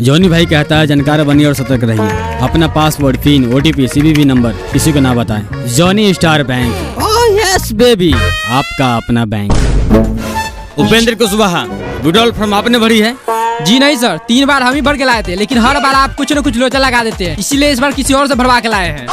Johnny भाई कहता है जानकार बनिए और सतर्क रहिए। अपना password, pin, OTP, CVV number किसी को ना बताएं। Johnny star bank, oh yes baby, आपका अपना bank. Upendra Kushwaha, withdrawal form आपने भरी है? जी नहीं सर, 3 बार हम ही भर के लाए थे, लेकिन हर बार आप कुछ न कुछ लोचा लगा देते हैं, इसीलिए इस बार किसी और से भरवा के लाए हैं।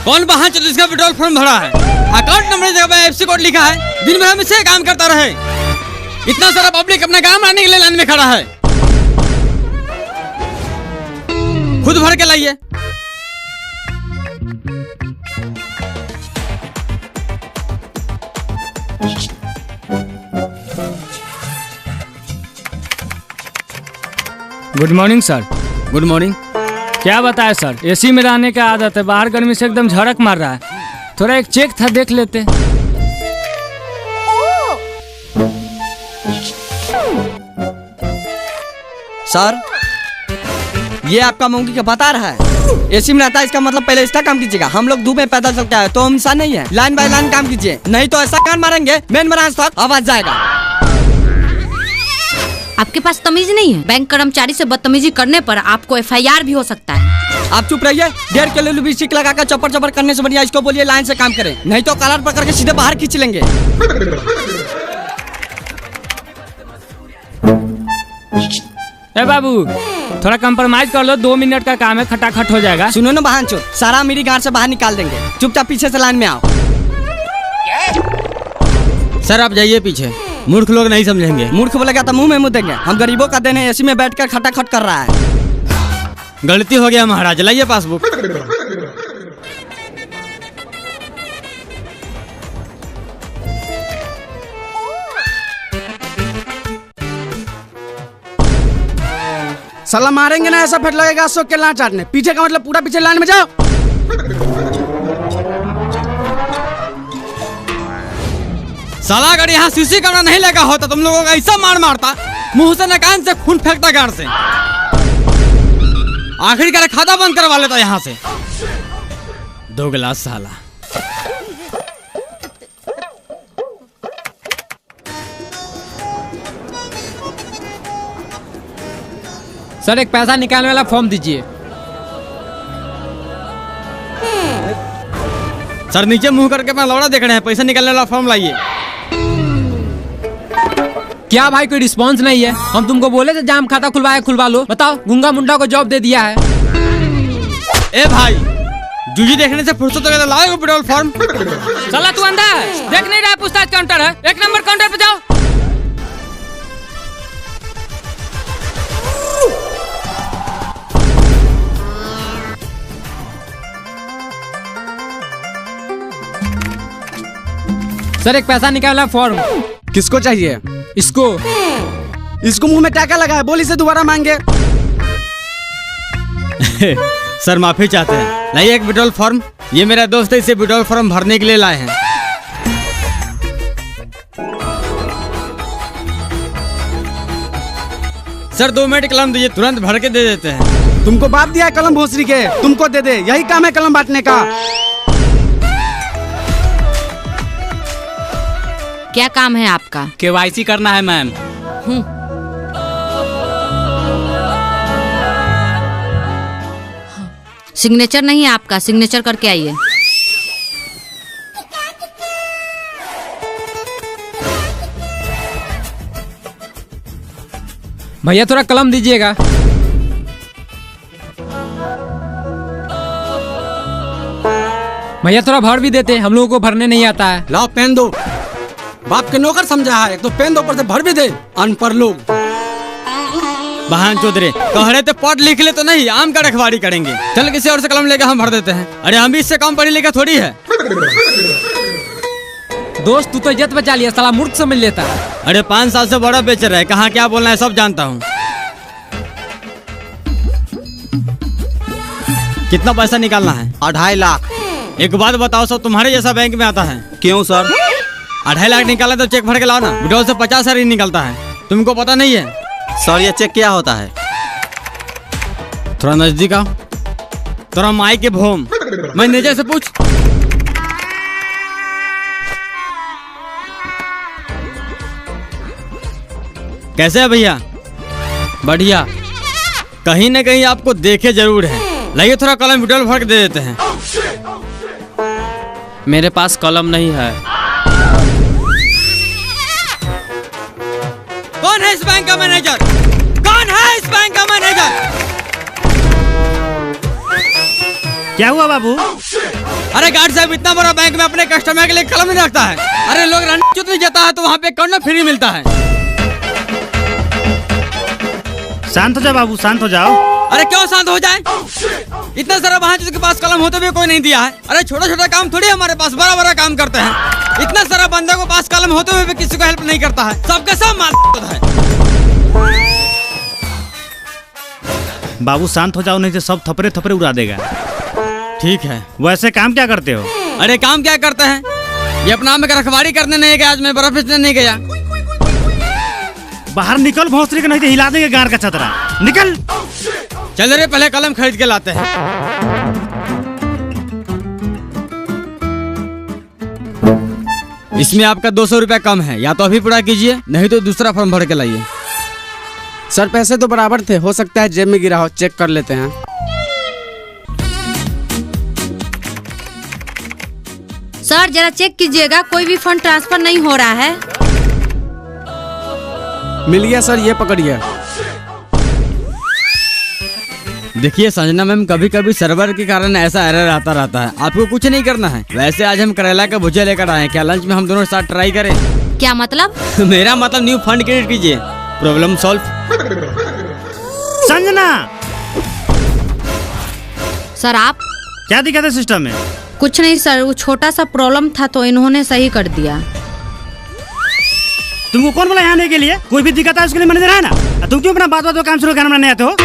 कौन वाहन चलो इसका विड्रॉल फॉर्म भरा है? अकाउंट नंबर की जगह FC कोड लिखा है। दिन भर हम इसे काम करता रहे। इतना सारा पब्लिक अपना काम आने के लिए लाइन में खड़ा है। खुद भर के लाइए। Good morning sir. Good morning. क्या बताए सर, AC में रहने की आदत है, बाहर गर्मी से एकदम झड़क मार रहा है। थोड़ा एक चेक था, देख लेते। सर ये आपका मंकी का बता रहा है AC में रहता है, इसका मतलब पहले इसका काम कीजिएगा। हम लोग धूप में पैदल चलते हैं तो हम इंसान नहीं है। लाइन बाय लाइन काम कीजिए, नहीं तो ऐसा कान मारेंगे मेन ब्रांच तक आवाज जाएगा। आपके पास तमीज नहीं है? बैंक कर्मचारी से बदतमीजी करने पर आपको FIR भी हो सकता है। आप चुप रहिए। 1.5 किलो लिपस्टिक लगाकर चपर चपर करने से बढ़िया इसको बोलिए लाइन से काम करें, नहीं तो कलर पकड़ के सीधे बाहर खींच लेंगे। ए बाबू, थोड़ा कंप्रोमाइज कर लो, 2 मिनट का काम है, खटाखट हो जाएगा। सुनो ना बहन चोद, सारा मेरी गांड से बाहर निकाल देंगे। चुपचाप पीछे से लाइन में आओ। सर आप जाइए पीछे, मूर्ख लोग नहीं समझेंगे। मूर्ख बोलेगा तो मुंह में मुँह देंगे। हम गरीबों का देने AC में बैठकर खटाखट कर रहा है। गलती हो गया महाराज, लाइए पासबुक। साला मारेंगे ना, ऐसा फट लगेगा अशोक के लान चाटने। पीछे का मतलब पूरा पीछे लाइन में जाओ। साला अगर यहाँ CC कैमरा नहीं लगा होता तुम लोगों का ऐसा मार मारता, मुंह से न कान से खून फेंकता गाड़ से। आखिरकार खाता बंद करवा लेता यहाँ से। 2 गिलास साला। सर एक पैसा निकालने वाला फॉर्म दीजिए। सर नीचे मुंह करके अपना लौड़ा देख रहे हैं, पैसा निकालने वाला फॉर्म लाइए। क्या भाई कोई रिस्पांस नहीं है? हम तुमको बोले थे जाम खाता खुलवा लो। बताओ, गूंगा मुंडा को जॉब दे दिया है। ए भाई, जूजी देखने से फुर्सत हो लाओ विड्रॉल फॉर्म। साला तू अंधा है, देख नहीं रहा? पूछताछ काउंटर है, 1 नंबर काउंटर पे जाओ। सर एक पैसा निकालना फॉर्म। किसको चाहिए? इसको मुंह में टाका लगा है, बोली से दोबारा मांगे। सर माफी चाहते हैं, लाइए एक विड्रॉल फॉर्म। ये मेरा दोस्त है, इसे विड्रॉल फॉर्म भरने के लिए लाए हैं। सर 2 मिनट कलम दीजिए, तुरंत भर के दे देते हैं। तुमको बाप दिया है कलम भोसरी के, तुमको दे दे, यही काम है कलम बांटने का। क्या काम है आपका? KYC करना है मैम। सिग्नेचर नहीं है आपका, सिग्नेचर करके आइए। भैया थोड़ा कलम दीजिएगा। भैया थोड़ा भर भी देते, हम लोगों को भरने नहीं आता है। लाओ पेन दो। बाप के नौकर समझा है, तो पेन दो, ऊपर से भर भी दे। अनपढ़ लोग। बहन चौधरी कहरे तो पढ़ लिख ले तो नहीं, आम का रखवारी करेंगे। चल किसी और से कलम लेकर हम भर देते हैं। अरे हम भी इससे कम पढ़ी लिखा थोड़ी है। दोस्त तू तो इज्जत बचा लिया, साला मूर्ख समझ लेता है। अरे 5 साल से बड़ा बेचर है, कहाँ क्या बोलना है सब जानता हूँ। कितना पैसा निकालना है? 2.5 लाख। एक बात बताओ, सब तुम्हारे जैसा बैंक में आता है? क्यों सर? 2.5 लाख निकाला तो चेक भर के लाओ ना। विड्रॉल से 50,000 ही निकलता है, तुमको पता नहीं है? सर ये चेक क्या होता है? थोड़ा नजदीक आओ। थोड़ा माई के भोम, मैनेजर से पूछ। कैसे है भैया? बढ़िया। कहीं न कहीं आपको देखे जरूर है। लाइए थोड़ा कलम विड्रॉल भर के दे देते हैं। मेरे पास कलम नहीं है। कौन है इस बैंक का मैनेजर? कौन है इस बैंक का मैनेजर? क्या हुआ बाबू? अरे गार्ड साहब, इतना बड़ा बैंक में अपने कस्टमर के लिए कलम नहीं रखता है। अरे लोग रणनीति नहीं जाता है तो वहाँ पे कौन फ्री मिलता है। शांत हो जाओ बाबू, शांत हो जाओ। अरे क्यों शांत हो जाए? इतना सारा वहाँ जिसके पास कलम होते हुए कोई नहीं दिया है। अरे छोटा छोटा काम थोड़ी हमारे पास, बड़ा बड़ा काम करते हैं। इतना सारा बंदे को पास कलम होते हुए भी किसी को हेल्प नहीं करता है। सबके सब मार है। बाबू शांत हो जाओ, नहीं तो सब थपड़े थपड़े उड़ा देगा। ठीक है। वैसे काम क्या करते हो? अरे काम क्या करते हैं? ये अपना में रखवारी करने नहीं गया, आज मैं बर्फ बेचने नहीं गया। बाहर निकल भोसड़ी के, नहीं तो हिला देंगे गार का छतरा। निकल। चल रे, पहले कलम खरीद के लाते हैं। इसमें आपका 200 रुपया कम है, या तो अभी पूरा कीजिए, नहीं तो दूसरा फॉर्म भर के लाइए। सर पैसे तो बराबर थे, हो सकता है जेब में गिरा हो, चेक कर लेते हैं। सर जरा चेक कीजिएगा, कोई भी फंड ट्रांसफर नहीं हो रहा है। मिल गया सर, ये पकड़िए। देखिए संजना मैम, कभी कभी सर्वर के कारण ऐसा एरर आता रहता है। आपको कुछ नहीं करना है। वैसे आज हम करेला का भुजिया लेकर आए हैं, क्या लंच में हम दोनों साथ ट्राई करें? क्या मतलब? मेरा मतलब न्यू फंड क्रिएट कीजिए, प्रॉब्लम सॉल्व। संजना, सर आप? क्या दिक्कत है सिस्टम में? कुछ नहीं सर, वो छोटा सा प्रॉब्लम था तो इन्होंने सही कर दिया। तुमको कौन बोला यहाँ आने के लिए? कोई भी दिक्कत है उसके लिए मैनेजर है ना। तुम क्यों अपना बात बात काम शुरू करना नहीं आते हो?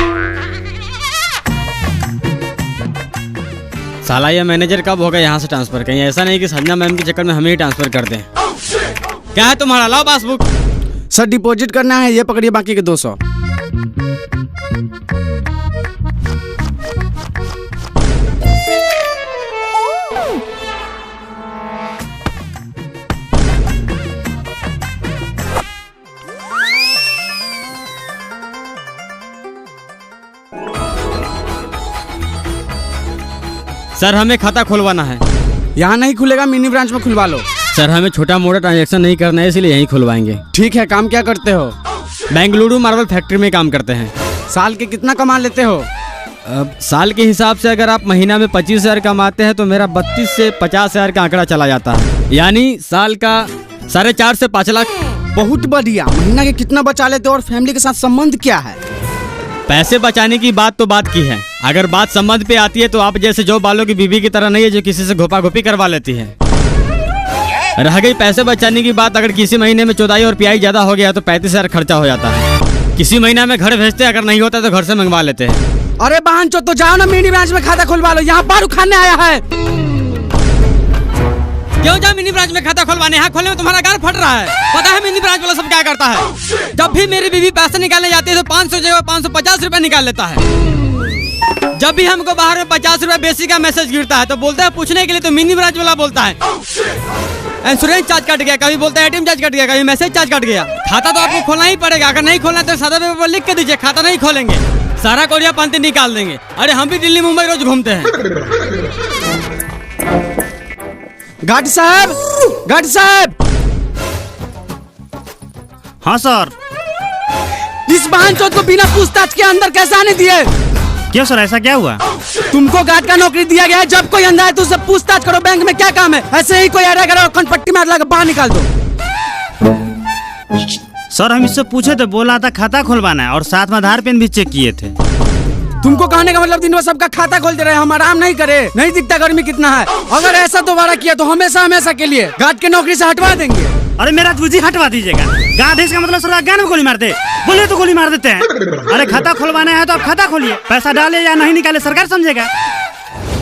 साला ये मैनेजर कब होगा यहाँ से ट्रांसफर? कहीं ऐसा नहीं कि संजना मैम के चक्कर में हमें ही ट्रांसफर कर दें। क्या है तुम्हारा? लाओ पासबुक। सर डिपॉजिट करना है, ये पकड़िए बाकी के 200। सर हमें खाता खुलवाना है। यहाँ नहीं खुलेगा, मिनी ब्रांच में खुलवा लो। सर हमें छोटा मोटा ट्रांजैक्शन नहीं करना है, इसलिए यहीं खुलवाएंगे। ठीक है, काम क्या करते हो? बेंगलुरु मार्बल फैक्ट्री में काम करते हैं। साल के कितना कमा लेते हो? अब साल के हिसाब से अगर आप महीना में 25,000 कमाते हैं तो मेरा 32 से 50,000 का आंकड़ा चला जाता है, यानी साल का 4.5 से 5 लाख। बहुत बढ़िया। महीना के कितना बचा लेते हो और फैमिली के साथ संबंध क्या है? पैसे बचाने की बात तो बात की है, अगर बात संबंध पे आती है तो आप जैसे जो बालों की बीवी की तरह नहीं है जो किसी से घोपा घोपी करवा लेती है। रह गई पैसे बचाने की बात, अगर किसी महीने में चौदाई और प्याई ज्यादा हो गया तो 35,000 खर्चा हो जाता है। किसी महीना में घर भेजते, अगर नहीं होता तो घर से मंगवा लेते हैं। अरे बहन चो, तो जाओ ना मिनी ब्रांच में खाता खुलवा लो, यहाँ बारू खाने आया है। क्यों जाओ मिनी ब्रांच में खाता खुलवाने? यहाँ खोलने में तुम्हारा गार फट रहा है। पता है मिनी ब्रांच वाला सब क्या करता है? जब भी मेरी बीवी पैसे निकालने जाती है तो 500 जगह 550 रुपए निकाल लेता है। जब भी हमको बाहर में 50 रुपए बेसिक का मैसेज गिरता है तो बोलता है पूछने के लिए, तो मिनी ब्रांच वाला बोलता है इंश्योरेंस चार्ज कट गया, कभी बोलता है एटीएम चार्ज कट गया, कभी मैसेज चार्ज कट गया। खाता तो आपको खोलना ही पड़ेगा, अगर नहीं खोलना तो सादा पेपर पर लिख के दीजिए खाता नहीं खोलेंगे, सारा कोरिया पंती निकाल देंगे। अरे हम भी दिल्ली मुंबई रोज घूमते हैं। गार्ड साहब, गार्ड साहब। हाँ सर। इस बहन चौथ को बिना पूछताछ के अंदर कैसे आने दिए? क्यों सर, ऐसा क्या हुआ? तुमको गार्ड का नौकरी दिया गया है, जब कोई अंदर है तो उससे पूछताछ करो। बैंक में क्या काम है? ऐसे ही कोई आ रहा है पट्टी मार लगा बाहर निकाल दो। सर हम इससे पूछे थे, बोला था खाता खुलवाना है और साथ में आधार पेन भी चेक किए थे। तुमको कहने का मतलब दिन भर सबका खाता खोलते रहे, हम आराम नहीं करे? नहीं दिखता गर्मी कितना है? अगर ऐसा दोबारा किया तो हमेशा हमेशा के लिए गार्ड की नौकरी से हटवा देंगे। अरे मेरा तुझी हटवा दीजिएगा। गार्ड इसका मतलब सर ज्ञान में गोली मारते, बोले तो गोली मार देते हैं। अरे खाता खुलवाना है तो आप खाता खोलिए, पैसा डाले या नहीं निकाले सरकार समझेगा।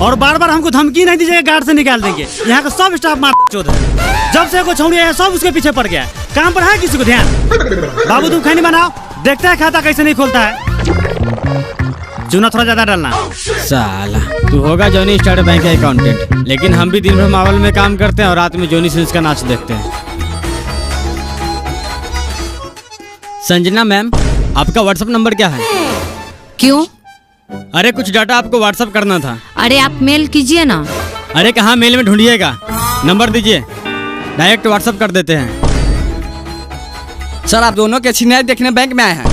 और बार बार हमको धमकी नहीं दीजिएगा, गार्ड से निकाल देंगे। यहाँ का सब स्टाफ मार चोद है। जब से कोई छोड़ी है सब उसके पीछे पड़ गया, काम पर है किसी को ध्यान? बाबू तुम खैनी बनाओ, देखते हैं खाता कैसे नहीं खोलता है। चूना थोड़ा ज्यादा डालना। साला तू होगा जॉनी स्टार बैंक का अकाउंटेंट, लेकिन हम भी दिन भर मावल में काम करते हैं और रात में जॉनी सिंस का नाच देखते हैं। संजना मैम, आपका व्हाट्सएप नंबर क्या है? क्यों? अरे कुछ डाटा आपको व्हाट्सएप करना था। अरे आप मेल कीजिए ना। अरे कहाँ मेल में ढूंढिएगा, नंबर दीजिए, डायरेक्ट व्हाट्सएप कर देते हैं। सर आप दोनों के सीनियर देखने बैंक में आए हैं।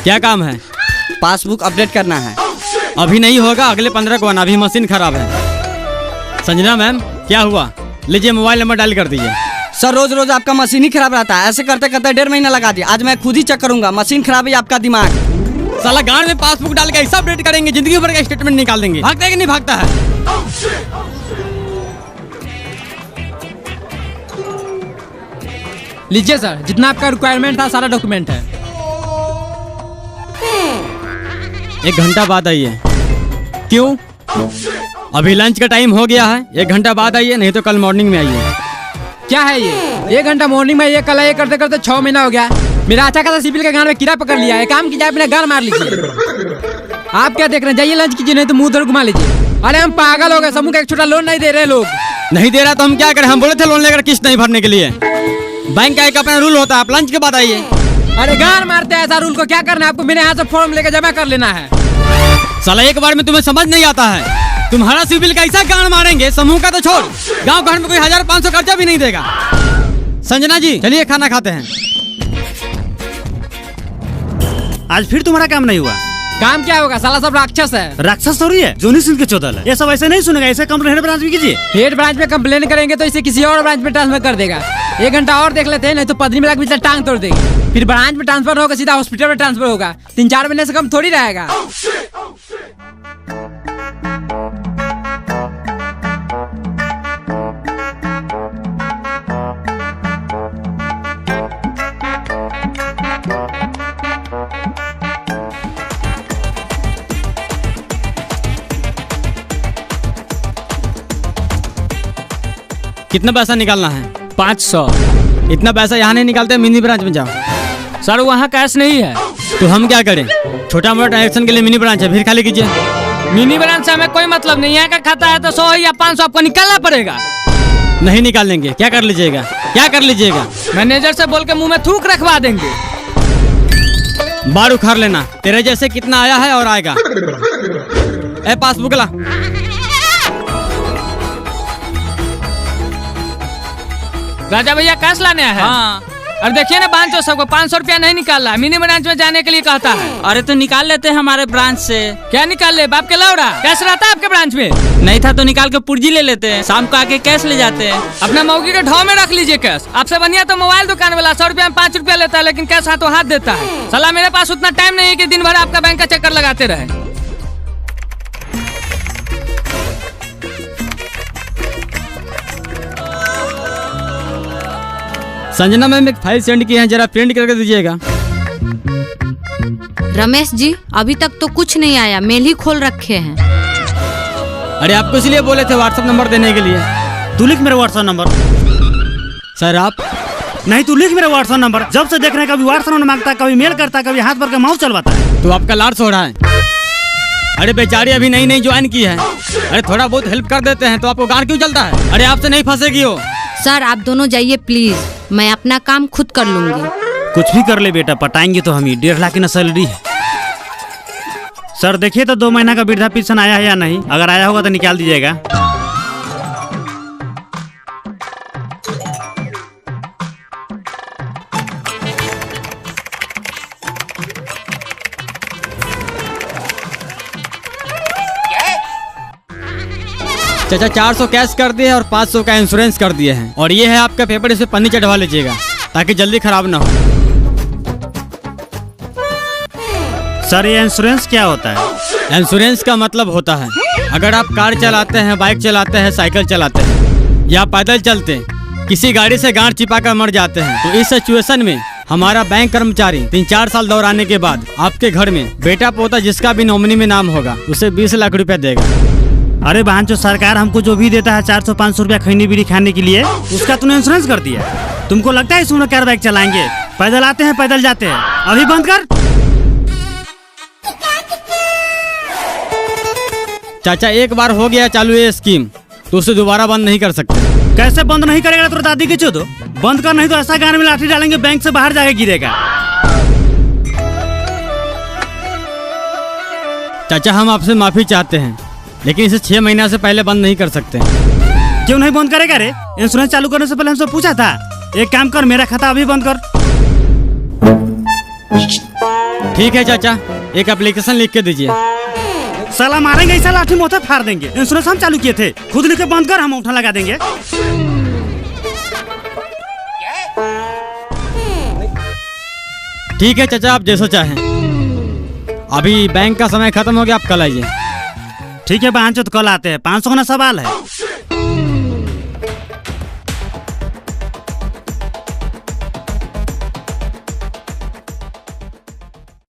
क्या काम है? पासबुक अपडेट करना है। अभी नहीं होगा, अगले 15 को आना, अभी मशीन खराब है। संजना मैम, क्या हुआ? लीजिए मोबाइल नंबर डायल कर दीजिए। सर रोज रोज आपका मशीन ही खराब रहता है, ऐसे करते करते 1.5 महीना लगा दिया। आज मैं खुद ही चेक करूंगा, मशीन खराब है आपका दिमाग। साला गांड में पासबुक डाल के ऐसा अपडेट करेंगे, जिंदगी भर का स्टेटमेंट निकाल देंगे। भागता है कि नहीं भागता है? लीजिए सर, जितना आपका रिक्वायरमेंट था सारा डॉक्यूमेंट है। 1 घंटा बाद आइए। क्यों? अभी लंच का टाइम हो गया है, 1 घंटा बाद आइए, नहीं तो कल मॉर्निंग में आइए। क्या है ये? 1 घंटा मॉर्निंग में, ये कल ये करते करते 6 महीना हो गया। मेरा अच्छा खासा सिविल के गान में कीड़ा पकड़ लिया है। काम कीजिए, अपने गान मार लीजिए। आप क्या देख रहे हैं? जाइए लंच कीजिए, नहीं तो मुंह उधर घुमा लीजिए। अरे हम पागल हो गए, समूह का एक छोटा लोन नहीं दे रहे लोग। नहीं दे रहा तो हम क्या करें? हम बोले थे लोन लेकर किस्त नहीं भरने के लिए। बैंक का एक अपना रूल होता है, आप लंच के बाद आइए। अरे गान मारते हैं, ऐसा रूल को क्या करना है आपको? मेरे यहाँ से फॉर्म लेकर जमा कर लेना है। साला एक बार में तुम्हें समझ नहीं आता है। तुम्हारा सिविल कैसा गान मारेंगे, समूह का तो छोड़, गांव घर में कोई 1500 खर्चा भी नहीं देगा। संजना जी चलिए खाना खाते हैं। आज फिर तुम्हारा काम नहीं हुआ। काम क्या होगा? साला सब राक्षस है। राक्षस थोड़ी है, जोनी सिंह के चौदल है। ये सब ऐसे नहीं सुनेगा, ऐसे कंप्लेन हेड ब्रांच में कीजिए। हेड ब्रांच में कंप्लेन करेंगे तो इसे किसी और ब्रांच में ट्रांसफर कर देगा। 1 घंटा और देख लेते हैं, नहीं तो पदरी में लग टांग तोड़ देगी। फिर ब्रांच में ट्रांसफर होगा, सीधा हॉस्पिटल में ट्रांसफर होगा। 3-4 महीने से कम थोड़ी रहेगा। कितना पैसा निकालना है? 500। इतना पैसा यहाँ नहीं निकालते, मिनी ब्रांच में जाओ। सर वहाँ कैश नहीं है। तो हम क्या करें? छोटा मोटा ट्रांजेक्शन के लिए मिनी ब्रांच है, फिर खाली कीजिए। मिनी ब्रांच से हमें कोई मतलब नहीं है। अगर खाता है तो 100 या 500 आपको निकालना पड़ेगा। नहीं निकालेंगे, क्या कर लीजिएगा? क्या कर लीजिएगा? मैनेजर से बोल के मुंह में थूक रखवा देंगे। बार उखाड़ लेना, तेरे जैसे कितना आया है और आएगा। ए पासबुक ला। राजा भैया कैश लाने हैं। हाँ। और देखिए ना बांचो सबको 500 रुपया नहीं निकाला, मिनी ब्रांच में जाने के लिए कहता है। अरे तो निकाल लेते हैं हमारे ब्रांच से। क्या निकाल ले? बाप के लौड़ा कैश रहता है आपके ब्रांच में? नहीं था तो निकाल के पुर्जी ले लेते हैं, शाम को आके कैश ले जाते हैं। अपना मौगी के ढाव में रख लीजिए कैश। आपसे बढ़िया तो मोबाइल दुकान वाला 100 रुपया में 5 रुपया लेता है, लेकिन कैश हाथों हाथ देता है। साला मेरे पास उतना टाइम नहीं है कि दिन भर आपका बैंक का चक्कर लगाते रहे। संजना मैम एक फाइल सेंड की है, जरा प्रिंट करके दीजिएगा। रमेश जी अभी तक तो कुछ नहीं आया, मेल ही खोल रखे हैं। अरे आपको इसलिए बोले थे व्हाट्सएप नंबर देने के लिए। तू लिख मेरा व्हाट्सएप नंबर। सर आप नहीं, तू लिख मेरा व्हाट्सएप नंबर। जब से देख रहे हैं, कभी व्हाट्सएप नंबर मांगता है, कभी मेल करता है, कभी हाथ भर के माउस चलवाता है। तो आपका लाड़ सो रहा है। अरे बेचारी अभी नई नई ज्वाइन की है। अरे थोड़ा बहुत हेल्प कर देते हैं तो आपको गाड़ क्यों चलता है? अरे आपसे नहीं फंसेगी वो। सर आप दोनों जाइए प्लीज, मैं अपना काम खुद कर लूंगी। कुछ भी कर ले बेटा, पटाएंगे तो हम ही। 1.5 लाख की ना सैलरी है। सर देखिए तो 2 महीना का वृद्धा पेंशन आया है या नहीं। अगर आया होगा तो निकाल दीजिएगा। चाचा 400 कैश कर दिए और 500 का इंश्योरेंस कर दिए हैं। और ये है आपका पेपर, इस पे पन्नी चढ़वा लीजिएगा ताकि जल्दी खराब ना हो। सर ये इंश्योरेंस क्या होता है? इंश्योरेंस का मतलब होता है अगर आप कार चलाते हैं, बाइक चलाते हैं, साइकिल चलाते हैं या पैदल चलते किसी गाड़ी से गांठ चिपा कर मर जाते हैं, तो इस सिचुएशन में हमारा बैंक कर्मचारी 3-4 साल दौड़ाने के बाद आपके घर में बेटा पोता जिसका भी नॉमिनी में नाम होगा उसे 20 लाख रुपया देगा। अरे बहन, जो सरकार हमको जो भी देता है 400-500 रुपया खैनी बीड़ी खाने के लिए, उसका तूने इंश्योरेंस कर दिया। तुमको लगता है इसमें कार बाइक चलाएंगे? पैदल आते हैं, पैदल जाते हैं। अभी बंद कर। चाचा एक बार हो गया चालू ये स्कीम तो उसे दोबारा बंद नहीं कर सकते। कैसे बंद नहीं करेगा? तो दादी के चो दो बंद कर, नहीं तो ऐसा गान में लाठी डालेंगे बैंक से बाहर जाके गिरेगा। चाचा हम आपसे माफी चाहते हैं, लेकिन इसे 6 महीना से पहले बंद नहीं कर सकते। क्यों नहीं बंद करेगा रे? इंश्योरेंस चालू करने से पहले हमसे पूछा था। एक काम कर, मेरा खाता अभी बंद कर। ठीक है चाचा, एक एप्लीकेशन लिख के दीजिए। साला मारेंगे ऐसा, लाठी मोथा फाड़ देंगे। इंश्योरेंस हम चालू किए थे, खुद लिख के बंद कर, हम उठा लगा देंगे। ठीक है चाचा, आप जैसा चाहें। अभी बैंक का समय खत्म हो गया, आप कल आइए। ठीक है बहन, तो कल आते हैं। 500 का ना सवाल है।